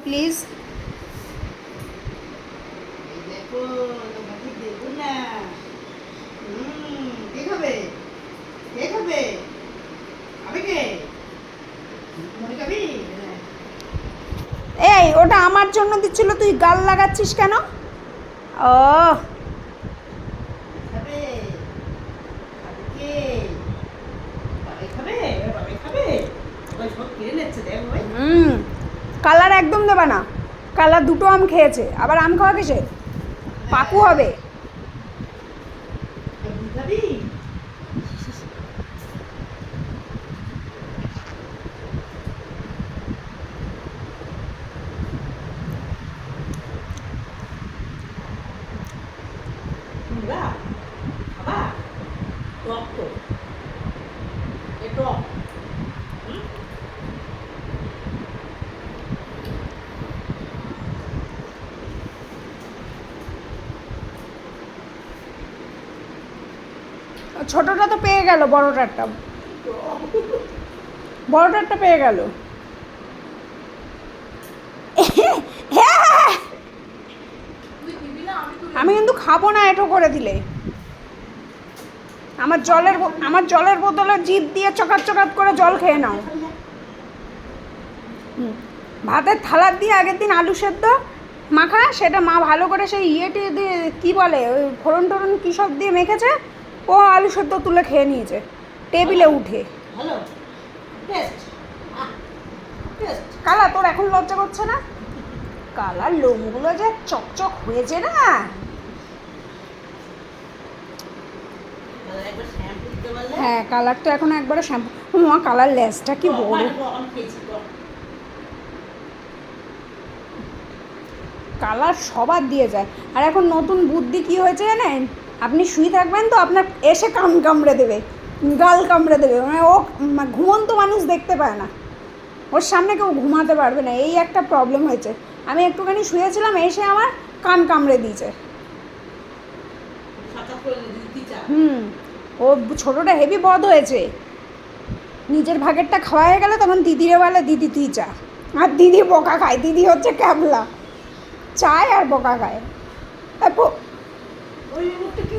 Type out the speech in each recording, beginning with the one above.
Please. দেখো তোমাকে দেবো না। কে খাবে? কে খাবে? খাবে কে? মনে খাবি? এই ওটা আমার জন্য দিচ্ছিল, তুই গাল লাগাচ্ছিস কেন? ও খাবে? খাবে কে? বাবাই খাবে? বাবাই খাবে? সবাই সব কিনে নিচ্ছে দেখ ভাই। কালার একদম দেবা না। কালার দুটো আম খেয়েছে, আবার আম খাওয়া কিসে? পাকু হবে। তুই খাবি? তোমরা খাবা? টক তো। এ টক। ছোটটা তো পেয়ে গেল, বড়টারটা বড়টারটা পেয়ে গেল। আমি কিন্তু খাবো না এটো করে দিলে। আমার জলের বোতলে জিভ দিয়ে চকাত চকাত করে জল খেয়ে নাও। ভাতের থালার দিয়ে আগের দিন আলু সেদ্ধ মাখা, সেটা মা ভালো করে সেই ইয়েটি দিয়ে কী বলে ওই ফোড়ন টোড়ন কী সব দিয়ে মেখেছে, ও আলু সেদ্ধ তুলে খেয়ে নিয়েছে টেবিলে উঠে। Hello test test. কালা তোর এখন লজ্জা করছে না? কালার লোমগুলো যে চকচক হয়েছে না। একবার শ্যাম্পু দিতে পারলে। হ্যাঁ কালার তো এখন একবারে শ্যাম্পু। মা কালার লেসটা কি বড়। কালার সবার দিয়ে যায়। আর এখন নতুন বুদ্ধি কি হয়েছে জানেন? আপনি শুয়ে থাকবেন তো আপনার এসে কান কামড়ে দেবে, গাল কামড়ে দেবে, মানে ও ঘুমন্ত মানুষ দেখতে পায় না, ওর সামনে কেউ ঘুমাতে পারবে না, এই একটা প্রবলেম হয়েছে। আমি একটুখানি শুয়েছিলাম, এসে আমার কান কামড়ে দিয়েছে। ও ছোটোটা হেভি বদ হয়েছে। নিজের ভাগেরটা খাওয়া হয়ে গেলে তখন দিদিরে বলে দিদি তুই চা, আর দিদি বকা খায়। দিদি হচ্ছে ক্যাবলা, চায় আর বকা খায়।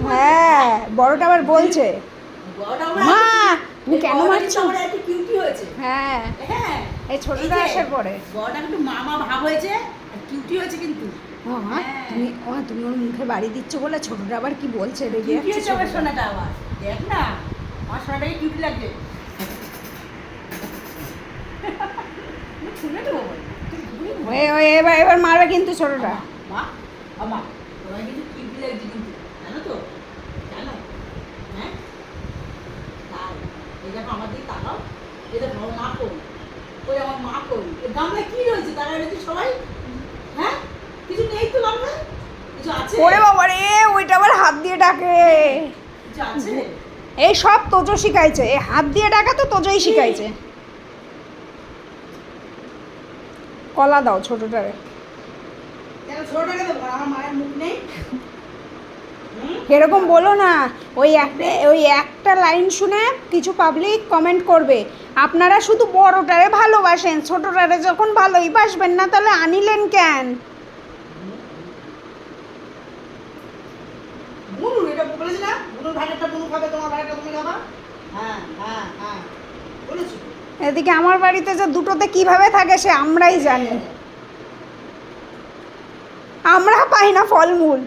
হ্যাঁ বড়টা আবার বলছে মা তুমি কেন মারছো? হ্যাঁ এই ছোটটা আসার পরে বড়টা একটু মামা ভাব হয়েছে আর কিউটি হয়েছে কিন্তু। তুমি ওর মুখে বাড়ি দিচ্ছ বলে ছোটটা আবার কি বলছে রেগে কিউটি হয়েছে আমার সোনাটা, আবার দেখ না আমার সোনাটাকে কিউটি লাগবে। শুনে দেবো এবার মারবে কিন্তু ছোটটা। মা আমা তোমার কিন্তু কিউটি লাগছে কিন্তু, জানো তো? জানো? হ্যাঁ তাই এই দেখো আমার দিকে তাকাও, এই দেখো আমার মা কই, ওই আমার মা কই, এই গামলায় কি রয়েছে তারা রয়েছে সবাই? হ্যাঁ কিছু নেই তো গামলায়? কিছু আছে? ওরে বাবা রে, ওইটা আবার হাত দিয়ে ডাকে। কিছু আছে? এই সব তোজো শিখাইছে, এই হাত দিয়ে ডাকা তো তোজোই শিখাইছে। কলা দাও ছোটটারে। কেন ছোটটাকে দেবো, আমার মায়ের মুখ নেই? এরকম বলো না। ওই একটা লাইন শুনে কিছু পাবলিক কমেন্ট করবে আপনারা শুধু বড়টারে ভালোবাসেন, ছোটটারে যখন ভালোই বাসবেন না তাহলে আনিলেন কেন? বুনু এটা বলেছি না, বুনুর ভাগেরটা বুনু খাবে, তোমার ভাগেরটা তুমি খাবা। হ্যাঁ হ্যাঁ হ্যাঁ বলেছি। এদিকে আমার বাড়িতে যে দুটোতে কিভাবে থাকে সে আমরাই জানি। আমরা পাই না ফলমূল,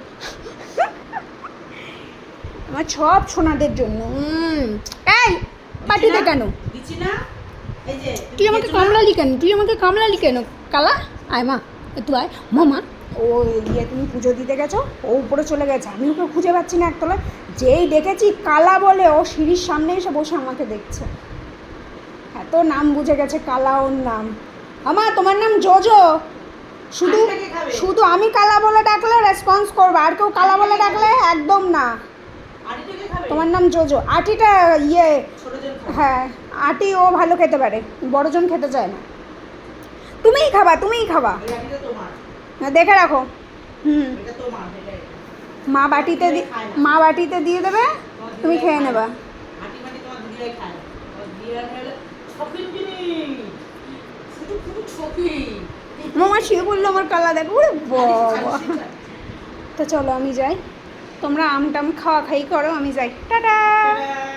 আমার সব সোনাদের জন্য। এই পাটিতে কেন দিছি না? এই যে তুই আমাকে কামলালি কেন? কালা আয় মা তুই আয় মামা। ও ইয়ে তুমি পুজো দিতে গেছো, ও উপরে চলে গেছে, আমি ওকে খুঁজে পাচ্ছি না একতলায়। যেই ডেকেছি কালা বলে ও সিঁড়ির সামনে এসে বসে আমাকে দেখছে। এত নাম বুঝে গেছে কালা ওর নাম। আমা তোমার নাম জোজো, শুধু শুধু আমি কালা বলে ডাকলে রেসপন্স করবে, আর কেউ কালা বলে ডাকলে একদম না। তোমার নাম জোজো। আটিটা ইয়ে হ্যাঁ আটি ও ভালো খেতে পারে, বড়জন খেতে চায় না। তুমিই খাবা দেখে রাখো। মা বাটিতে দিয়ে দেবে, তুমি খেয়ে নেবা। মামা শুয়ে বললো আমার কালা দেখো ওরে বাবা। তো চলো আমি যাই, তোমরা আম টাম খাওয়া খাই করো, আমি যাই, টাটা।